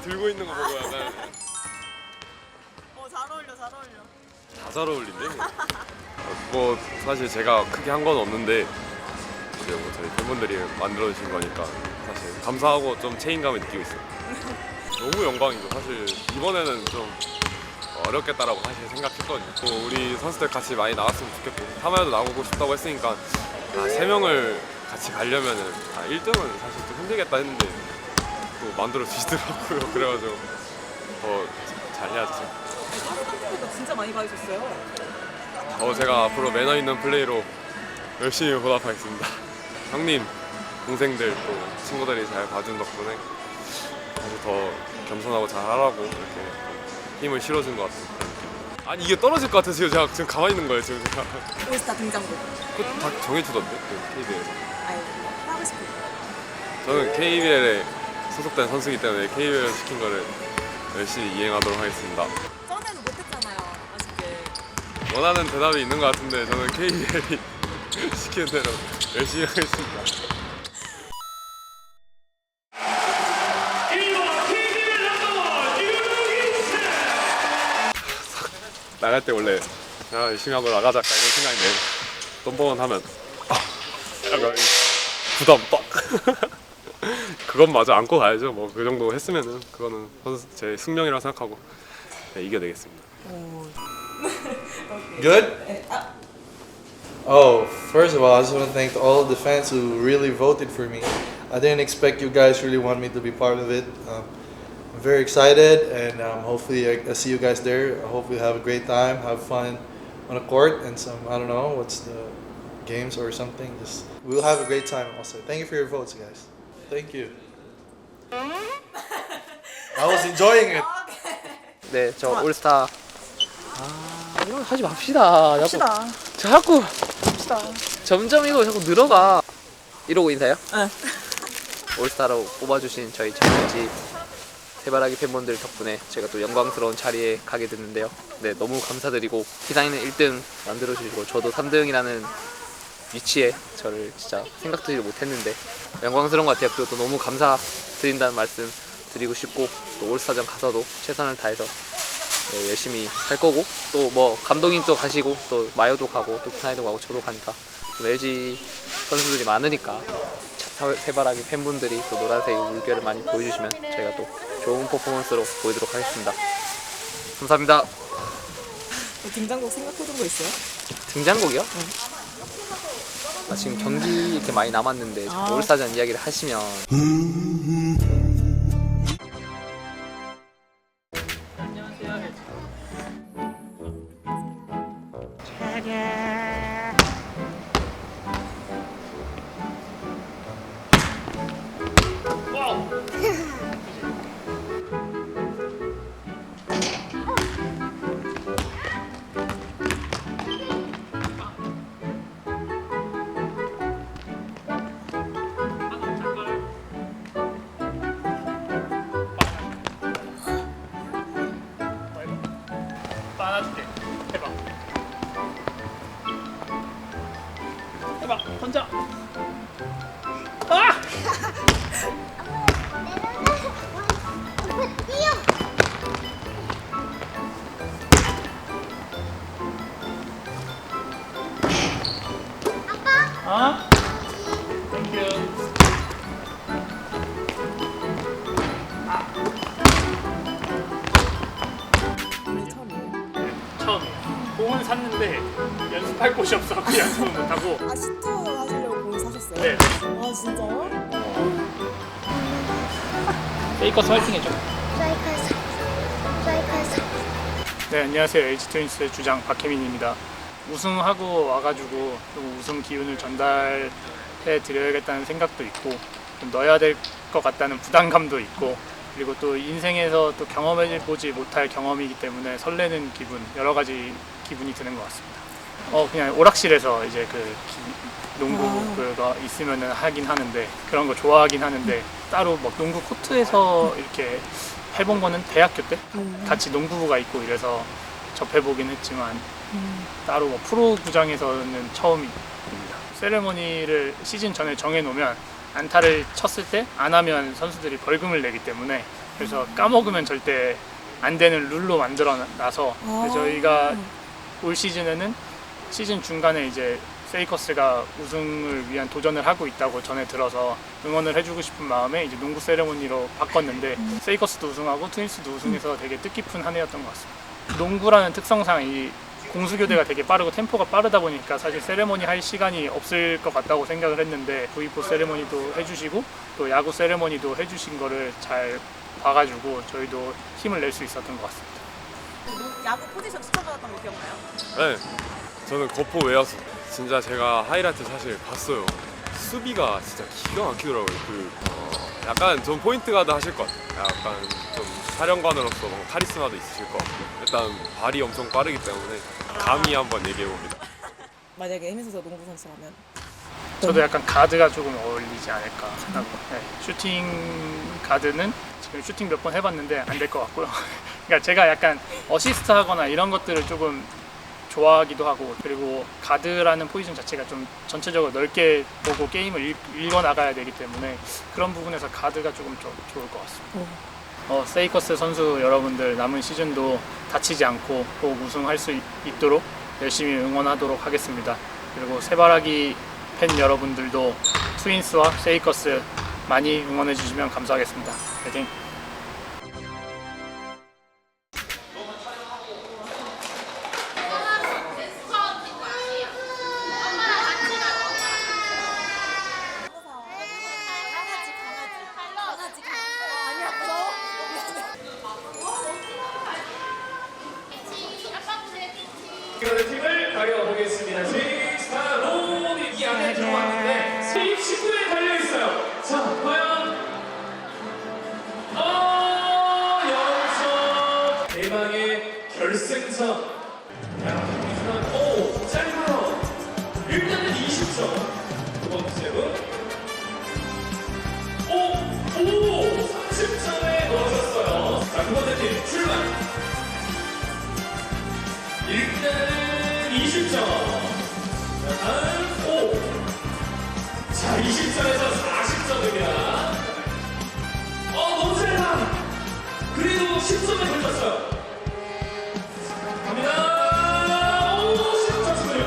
들고 있는 거 보고 약간 잘 어울려, 잘 어울려. 다 잘 어울린데? 뭐 사실 제가 크게 한 건 없는데 이제 뭐 저희 팬분들이 만들어주신 거니까 사실 감사하고 좀 책임감을 느끼고 있어요. 너무 영광이고 사실 이번에는 좀 어렵겠다라고 사실 생각했거든요. 또 우리 선수들 같이 많이 나왔으면 좋겠고 3화에도 나오고 싶다고 했으니까 3명을 같이 가려면은 1등은 사실 좀 힘들겠다 했는데 또 만들어 주시더라고요. 그래가지고 더 잘해야죠. 생각보다 진짜 많이 봐주셨어요. 제가 앞으로 매너 있는 플레이로 열심히 보답하겠습니다. 형님, 동생들 또 친구들이 잘 봐준 덕분에 아주 더 겸손하고 잘하라고 이렇게 힘을 실어준 것 같아요. 아니 이게 떨어질 것 같아서 제가 지금 가만히 있는 거예요. 지금 제가 올스타 등장곡. 그거 다 정해주던데 그 KBL에서. 아유, 하고 싶은 거. 저는 KBL에 소속된 선수이기 때문에 KBL 시킨 거를 열심히 이행하도록 하겠습니다. 전에는 못했잖아요, 아쉽게. 원하는 대답이 있는 것 같은데 저는 KBL이 시키는 대로 열심히 하겠습니다. 나갈 때 원래 열심히 하고 나가자 이런 생각인데 덤벙은 하면 약간 부담 빡 그건 마저 안고 가야죠. 뭐 그 정도 했으면은 그거는 제 숙명이라고 생각하고 이겨내겠습니다. Good? Oh, first of all, I just want to thank all the fans who really voted for me. I didn't expect you guys really want me to be part of it. I'm very excited, and hopefully I see you guys there. I hope we have a great time, have fun on the court, and some, I don't know, what's the games or something. Just we'll have a great time also. Thank you for your votes, guys. Thank you. I was enjoying it. 네, 저 올스타. 이건 하지 맙시다. 합시다. 자꾸 합시다. 점점 이거 자꾸 늘어가. 이러고 인사요? 네. 올스타로 뽑아주신 저희 장현지 해바라기 팬분들 덕분에 제가 또 영광스러운 자리에 가게 됐는데요. 네, 너무 감사드리고 기상이는 1등 만들어주시고 저도 3등이라는 위치에 저를 진짜 생각지를 못했는데 영광스러운 것 같아요. 그리고 또 너무 감사드린다는 말씀 드리고 싶고 또 올스타전 가서도 최선을 다해서 네, 열심히 할 거고 또 뭐 감독님 또 가시고 또 마요도 가고 또 키나이도 가고 저도 가니까 또 LG 선수들이 많으니까 해바라기 팬분들이 또 노란색 물결을 많이 보여주시면 저희가 또 좋은 퍼포먼스로 보이도록 하겠습니다. 감사합니다. 등장곡 생각해둔 거 있어요? 등장곡이요? 지금 경기 이렇게 많이 남았는데 올스타전 이야기를 하시면 안아줄게. 해봐. 던져. 아! 아? 땡큐. 오늘 처음이에요. 처음이에요. 공은 샀는데 연습할 곳이 없어서 연습을 못하고. 아, 시투 하시려고 공 사셨어요? 네. 아, 진짜요? 페이커스 화이팅 해줘. 네, 안녕하세요. LG 트윈스 주장 박혜민입니다. 우승하고 와가지고 좀 우승 기운을 전달해 드려야겠다는 생각도 있고 좀 넣어야 될 것 같다는 부담감도 있고 그리고 또 인생에서 또 경험해 보지 못할 경험이기 때문에 설레는 기분, 여러 가지 기분이 드는 것 같습니다. 그냥 오락실에서 이제 농구가 있으면은 하긴 하는데 그런 거 좋아하긴 하는데 따로 막 농구 코트에서 이렇게 해본 거는 대학교 때 같이 농구부가 있고 이래서 접해보긴 했지만 따로 뭐 프로구장에서는 처음입니다. 세레머니를 시즌 전에 정해놓으면 안타를 쳤을 때 안 하면 선수들이 벌금을 내기 때문에 그래서 까먹으면 절대 안 되는 룰로 만들어놔서 저희가 올 시즌에는 시즌 중간에 이제 세이커스가 우승을 위한 도전을 하고 있다고 전에 들어서 응원을 해주고 싶은 마음에 이제 농구 세레모니로 바꿨는데 세이커스도 우승하고 트윈스도 우승해서 되게 뜻깊은 한 해였던 것 같습니다. 농구라는 특성상 이 공수 교대가 되게 빠르고 템포가 빠르다 보니까 사실 세레모니 할 시간이 없을 것 같다고 생각을 했는데 V4 세레모니도 해주시고 또 야구 세레모니도 해주신 거를 잘 봐가지고 저희도 힘을 낼 수 있었던 것 같습니다. 야구 포지션 추천받았던 거 기억나요? 네, 저는 거포 외야수. 진짜 제가 하이라이트 사실 봤어요. 수비가 진짜 기가 막히더라고요. 약간 좀 포인트 가드 하실 것 같아요. 약간 좀 사령관으로서 뭔가 카리스마도 있으실 것 같고 일단 발이 엄청 빠르기 때문에 감히 한번 얘기해 봅니다. 만약에 혜민 선수가 농구 선수라면 저도 약간 가드가 조금 어울리지 않을까 하고 네, 슈팅 가드는 지금 슈팅 몇 번 해봤는데 안 될 것 같고요. 그러니까 제가 약간 어시스트 하거나 이런 것들을 조금 좋아하기도 하고 그리고 가드라는 포지션 자체가 좀 전체적으로 넓게 보고 게임을 읽어 나가야 되기 때문에 그런 부분에서 가드가 조금 좋을 것 같습니다. 세이커스 선수 여러분들 남은 시즌도 다치지 않고 꼭 우승할 수 있도록 열심히 응원하도록 하겠습니다. 그리고 새바라기 팬 여러분들도 트윈스와 세이커스 많이 응원해 주시면 감사하겠습니다. 파이팅! 팀을 가려보겠습니다. 스타로이 이 안에 들어왔는데 스입 19에 달려있어요. 자, 과연 여기서 대망의 결승선. 오, 짧아요. 일단은 20점. 두 번째로 30점에 넣어줬어요. 자, 두 번째 팀 출발. 일단은 20점. 자, 다음 5. 자, 20점에서 40점입니다. 너무 잘한다. 그래도 10점에 걸렸어요. 갑니다. 10점 수고요.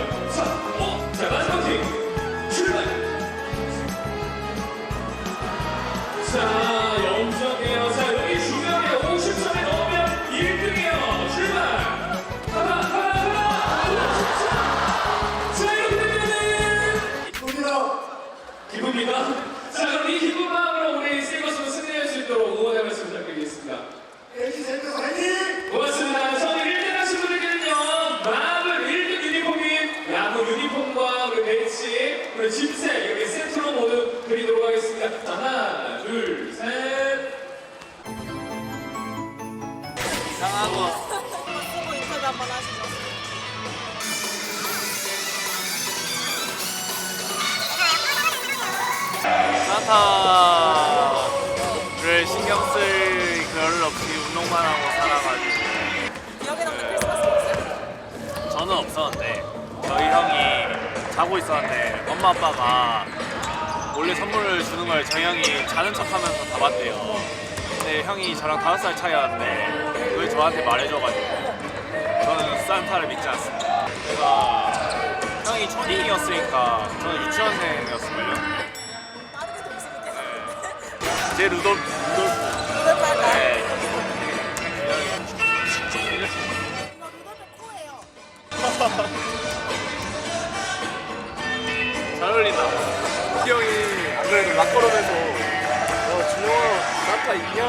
자, 마지막 팀 출발. 자, 0점이에요. 자, 여기 중요해요. 50점에 넣으면 1등이에요. 출발. 기분이다. 자, 그럼 이 기분 마음으로 우리 세이커스로 승리할 수 있도록 응원의 말씀 부탁드리겠습니다. 고맙습니다. 저는 1등 하신 분들께는요, 마블 1등 유니폼인 야구 유니폼과 우리 배치, 우리 짐색 여기 세트로 모두 드리도록 하겠습니다. 자, 하나, 둘, 셋. 인터뷰 한번 하시죠. 산타를 신경 쓸 그럴 없이 운동만 하고 살아가지고 기억에 남는 크리스마스 없어요? 저는 없었는데 저희 형이 자고 있었는데 엄마 아빠가 몰래 선물을 주는 걸 저희 형이 자는 척하면서 다 봤대요. 근데 형이 저랑 5살 차이였는데 그걸 저한테 말해줘가지고 저는 산타를 믿지 않습니다. 제가 형이 초딩이었으니까 저는 유치원생이었을걸요. 제 루돌프. 네. 잘 어울린다. 이 형이 안 그래도 락걸음에서 준영아 산타 있냐?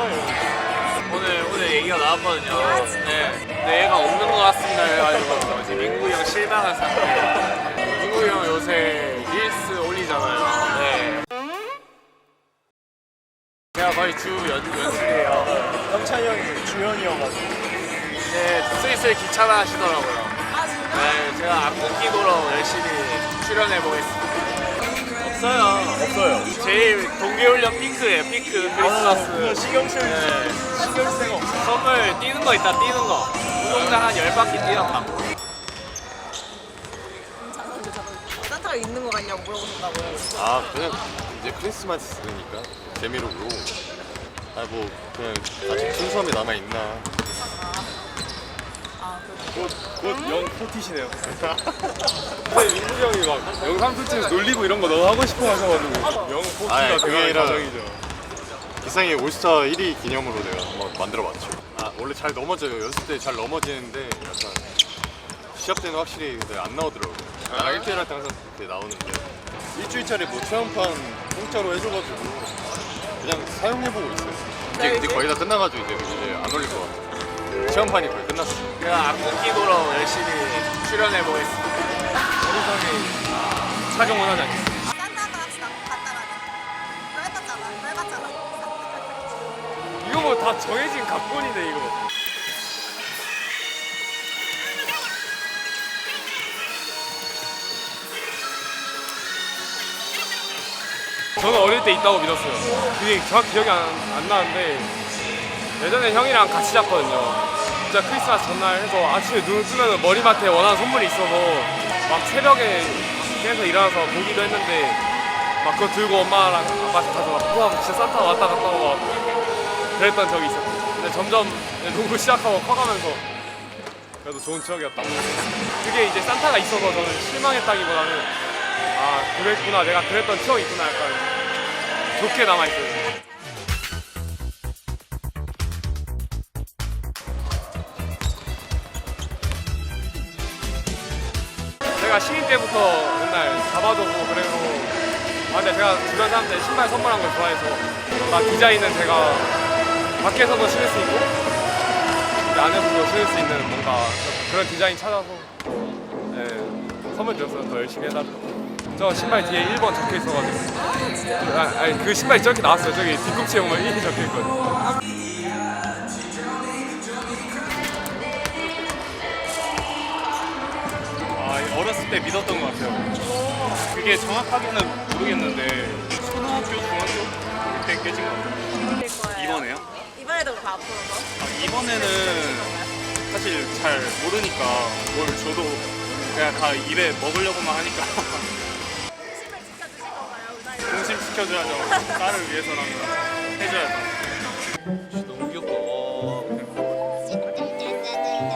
오늘 얘기가 나왔거든요. 네. 근데 얘가 없는 것 같습니다. 해가지고 이제 민국이 형 실망한 상태. 민국이 형 요새 릴스 올리잖아요. 네. 제가 거의 주 연출이에요. 형찬이 형이 주연이어가지고 이제 슬슬 귀찮아 하시더라고요. 아 진짜? 네, 제가 악몽기도로 열심히 출연해 보겠습니다. 없어요. 제일 동계훈련 피크예요. 피크 크리스마스. 신경 쓸 신경 없어. 선물 뛰는 거 있다. 뛰는 거. 운동장 한 10바퀴 뛰었다. 잘 어울려. 산타가 생각 있는 거 같냐고 물어보셨다고요. 아 그냥 이제 크리스마스니까 재미로 그러고 아뭐 그냥 아직 순수함이 남아 있나. 곧영 포티시네요. 근데 민국이 형이 막 영상 투치에서 놀리고 이런 거 너무 하고 싶어 하셔가지고 영 포티가 되게 과정이죠. 기상이 올스타 1위 기념으로 내가 한번 만들어봤죠. 아 원래 잘 넘어져요. 연습 때 잘 넘어지는데 약간 시합 때는 확실히 근데 안 나오더라고요. 아 1대1 할 때 항상 그렇게 나오는데 일주일짜리 뭐 체험판 공짜로 해줘가지고 그냥 사용해보고 있어요. 이제 거의 다 끝나가지고 이제 안 올릴 것 같아요. 체험판이 거의 끝났어. 제가 악보 끼도록 열심히 출연해 보겠습니다. 어리석이 착용은 하지 않겠습니다. 산타한테 합시다. 간단하게. 너 해봤잖아. 너 해봤잖아. 이거 뭐 다 정해진 각본이네 이거. 저는 어릴 때 있다고 믿었어요. 그게 정확히 기억이 안 나는데 예전에 형이랑 같이 잤거든요. 진짜 크리스마스 전날 해서 아침에 눈을 뜨면 머리맡에 원하는 선물이 있어서 막 새벽에 깨서 일어나서 보기도 했는데 막 그거 들고 엄마랑 아빠한테 가서 막 우와 진짜 산타 왔다 갔다 하고 막 그랬던 적이 있었고 근데 점점 농구 시작하고 커가면서 그래도 좋은 추억이었다. 그게 이제 산타가 있어서 저는 실망했다기보다는 아 그랬구나 내가 그랬던 추억이 있구나 약간 좋게 남아있어요. 제가 신인 때부터 맨날 잡아두고 그래서 아 근데 제가 주변 사람들 신발 선물한 걸 좋아해서 막 디자인은 제가 밖에서도 신을 수 있고 근데 안에서도 신을 수 있는 뭔가 그런 디자인 찾아서 네, 선물 드렸어요. 더 열심히 해달라고. 저 신발 뒤에 1번 적혀 있어가지고 아니 그 신발이 저렇게 나왔어요. 저기 뒤꿈치에 보면 1이 적혀 있거든요. 어렸을 때 믿었던 것 같아요. 그게 정확하게는 모르겠는데 초등학교, 중학교 때 깨진 것 같아요. 이번에요? 이번에도 그 앞으로도. 이번에는 사실 잘 모르니까 뭘 줘도 그냥 다 입에 먹으려고만 하니까 심을 지켜주실 건가요? 은하이? 중심 지켜줘야죠. 딸을 위해서라면 해줘야죠. 너무 귀엽다.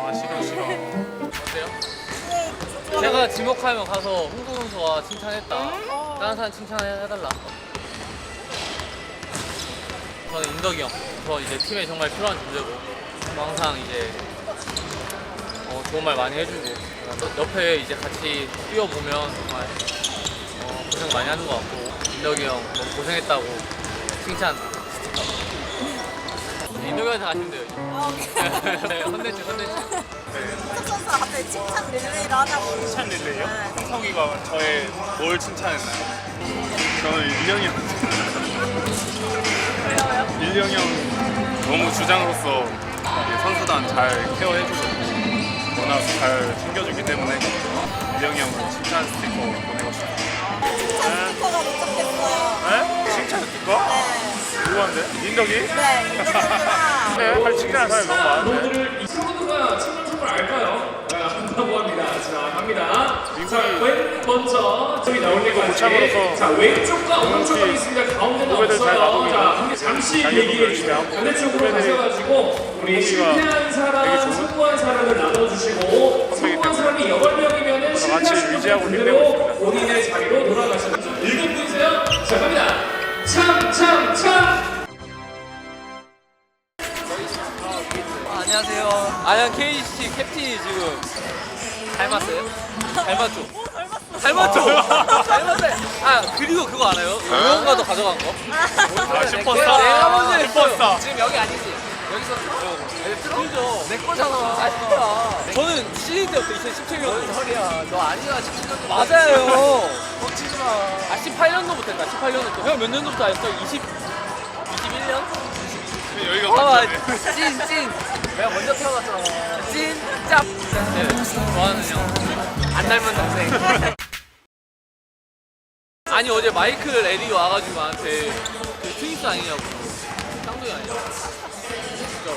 아 싫어. 어때요? 제가 지목하면 가서 홍구 선수가 칭찬했다. 다른 사람 칭찬해달라. 저는 인덕이 형. 저 이제 팀에 정말 필요한 존재고 항상 이제 좋은 말 많이 해주고 옆에 이제 같이 뛰어보면 정말 고생 많이 하는 것 같고 인덕이 형 너무 고생했다고 칭찬. 인덕이 형한테 가시면 돼요. 네, 컨텐츠. 석 선수가 갑자기 칭찬 릴레이를 하자고. 칭찬 릴레이요? 네. 성석이가 저의 뭘 칭찬했나요? 저는 일령이 형. 일령이 형 너무 주장으로서 선수단 잘 케어해주고 워낙 잘 챙겨주기 때문에 일령이 형은 칭찬 스티커 보내고 싶어요. 칭찬 스티커가 도착했어요. 네? 칭찬 스티커? 네. 누구한테? 인덕이? 네, 인덕이가 네, 할 칭찬하는 사람이 너무 많은데. 오늘을 이 친구가 친구 선물 알까요? 안다고 합니다. 자, 갑니다. 자, 왼 먼저 저기 나올 때까지. 고참으로서 자, 왼쪽과 오른쪽으로 있습니다. 가운데는 후배들 잘 없어요. 놔두고 자, 잠시 자기도 얘기해 열심히 하고 반대쪽으로 후배들이 가셔가지고 우리 공기가 실패한 사람, 되게 좋은 성공한 사람을 나눠주시고 성공한 사람이 8명이면은 같이 유지하고 힘내고 그대로 있습니다. 본인의 자리로 돌아가시는 죠 일곱 분이세요. 자, 갑니다. 참. 안녕하세요. 아양 KC 캡틴이 지금 닮았어요? 닮았죠? 닮았죠? 닮았어요. 아 그리고 그거 알아요? 응원가도 가져간 거? 슈퍼스타. 내가 먼저 했어요. 슈퍼스타. 지금 여기 아니지? 여기서 틀어줘. 내 거잖아. 아니야. 저는 신인 때부터 2017년. 뭔 소리야? 너 아니야 17년도. 맞아요. 뻥치지 마. 아 18년도부터 했다. 18년도부터. 형 몇 년도부터 했어? 21년? 여기가 봐봐 맞네. 찐 내가 먼저 태어났잖아 찐짭 네, 좋아하는 형안 닮은 동생 아니 어제 마이클 에리 와가지고 나한테 그 트윈스 아니냐고 쌍둥이 아니냐고 진짜로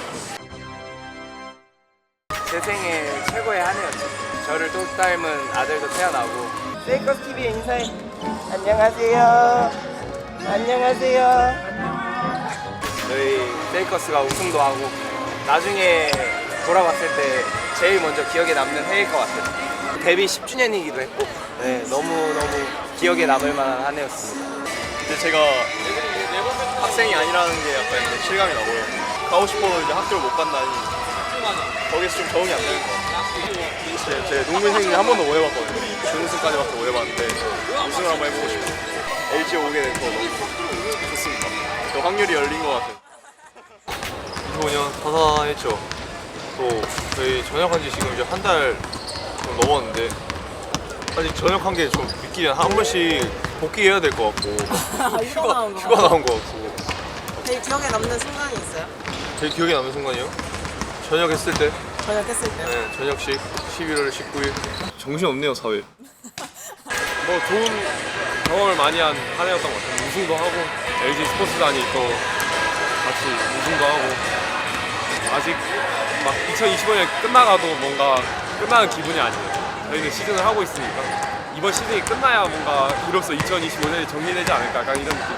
제 생애 최고의 한 해였죠. 저를 또 닮은 아들도 태어나고 세이커스 TV에 인사해. 안녕하세요. 안녕하세요. 저희 세이커스가 우승도 하고 나중에 돌아봤을 때 제일 먼저 기억에 남는 해일 것 같아요. 데뷔 10주년이기도 했고 네, 너무너무 기억에 남을 만한 한 해였습니다. 이제 제가 학생이 아니라는 게 약간 이제 실감이 나고요. 가고 싶어도 이제 학교를 못 간다니 거기서 좀 적응이 안 되는 것 같아요. 제 농구 생일 한 번도 못 해봤거든요. 준우승까지밖에 못 해봤는데 우승을 한번 해보고 싶어요. LG에 오게 돼서 너무 좋습니다. 그 확률이 열린 것 같아요. 25년 타사했죠. 또 저희 전역한 지 지금 이제 한 달 좀 넘었는데 아직 전역한 게 좀 믿기는 한 번씩 복귀해야 될 것 같고 휴가 나온 것 같고. 제일 기억에 남는 순간이 있어요? 제일 기억에 남는 순간이요? 전역했을 때. 전역했을 때? 네, 전역식 11월 19일. 정신없네요 사회. 뭐 좋은 경험을 많이 한 한 해였던 것 같아요. 우승도 하고 LG 스포츠단이 또 같이 우승도 하고 아직 막 2025년 끝나가도 뭔가 끝나는 기분이 아니에요. 저희는 시즌을 하고 있으니까 이번 시즌이 끝나야 뭔가 이로써 2025년이 정리되지 않을까 약간 이런 느낌.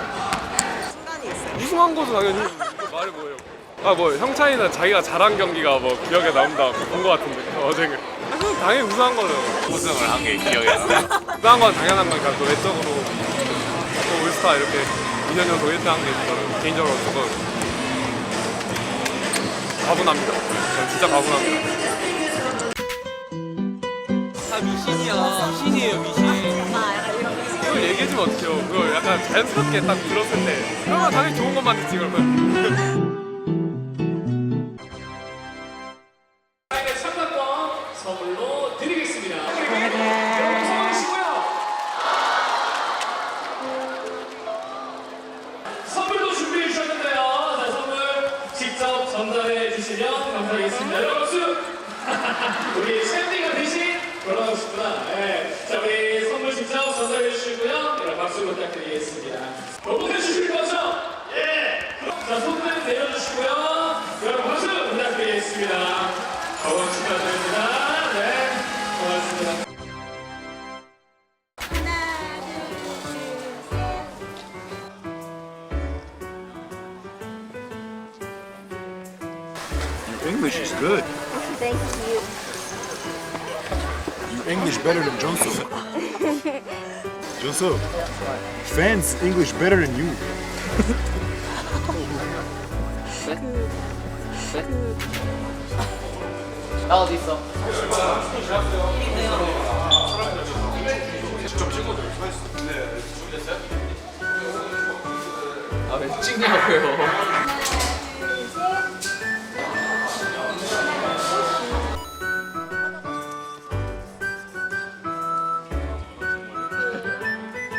순간이 있어요? 우승한 거죠 당연히. 이거 말이 뭐예요? 아 뭐 형차이는 자기가 잘한 경기가 뭐 기억에 남다 본 것 같은데 어제 그럼 당연히 우승한 거죠. 우승을 한 게 기억에 남아요. 우승한 건 당연한 거니까 또 외적으로 또 올스타 이렇게 2년 연속 1등 한 게 저는 개인적으로 조금 가분합니다. 저는 진짜 가분합니다. 다 미신이야. 미신이에요, 미신. 그걸 얘기해주면 어떡해요. 그걸 약간 자연스럽게 딱 들었을 때 그러면 당연히 좋은 것만 듣지 그러면. 상품권 선물로 드리겠습니다. 여러분 성공하시고요. 선물도 준비해 주셨는데요. 자, 선물 직접 전달해 주시면 감사하겠습니다. 여러분 박수! 우리 샌디가 대신 돌아오셨구나. 네. 자, 우리 선물 직접 전달해 주시고요. 여러분 박수 부탁드리겠습니다. 너무 해주실 거죠? 예! 자, 손들 내려주시고요. 여러분 박수 부탁드리겠습니다. 저번 축하드립니다. 네, 고맙습니다. English is good. Thank you. Your English better than Jungsu. Jungsu, fans English better than you. 나 어디 있어? 아, 왜 찍냐고요?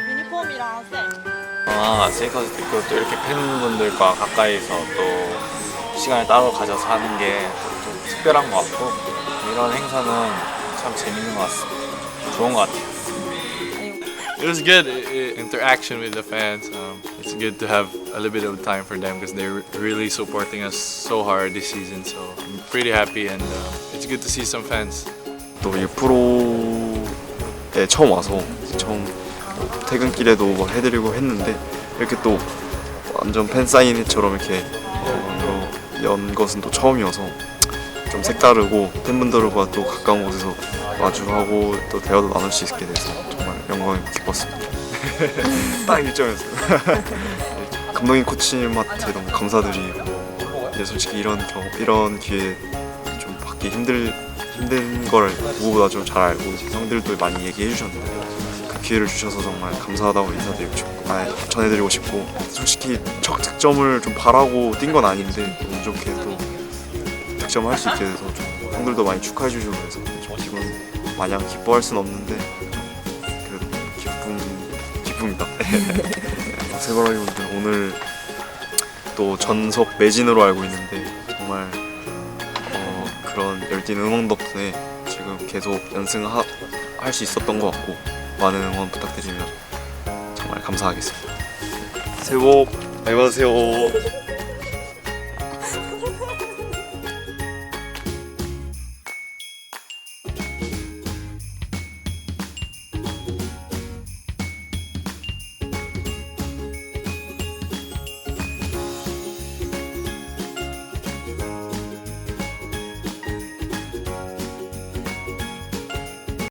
유니폼이랑 쌤. 세이커스도 있고 또 이렇게 팬분들과 가까이서 또 시간을 따로 가져서 하는 게 좀 특별한 것 같고 이런 행사는 참 재밌는 것 같습니다. 좋은 것 같아요. It was good interaction with the fans. It's good to have a little bit of time for them because they're really supporting us so hard this season. So I'm pretty happy and it's good to see some fans. 또 이 프로에 처음 와서 처음 퇴근길에도 뭐 해드리고 했는데 이렇게 또 완전 팬 사인회처럼 이렇게 연 것은 또 처음이어서 좀 색다르고 팬분들과 또 가까운 곳에서 마주하고 또 대화도 나눌 수 있게 돼서 정말 영광이 기뻤습니다. 딱 일정이었어요. 감독님 코치님한테 너무 감사드리고 이제 솔직히 이런 기회 좀 받기 힘든 걸 누구보다 좀 잘 알고 형들도 많이 얘기해 주셨는데 그 기회를 주셔서 정말 감사하다고 인사드리고 싶고 전해드리고 싶고 솔직히 첫 득점을 좀 바라고 뛴 건 아닌데 운 좋게 또 득점을 할 수 있게 돼서 좀 형들도 많이 축하해 주시고 그래서 좀 기분 마냥 기뻐할 순 없는데 그래도 기쁩니다. 세바라기분들 오늘 또 전석 매진으로 알고 있는데 정말 그런 열띤 응원 덕분에 지금 계속 연승할 수 있었던 것 같고 많은 응원 부탁드리면 정말 감사하겠습니다. 새해 복 많이 받으세요.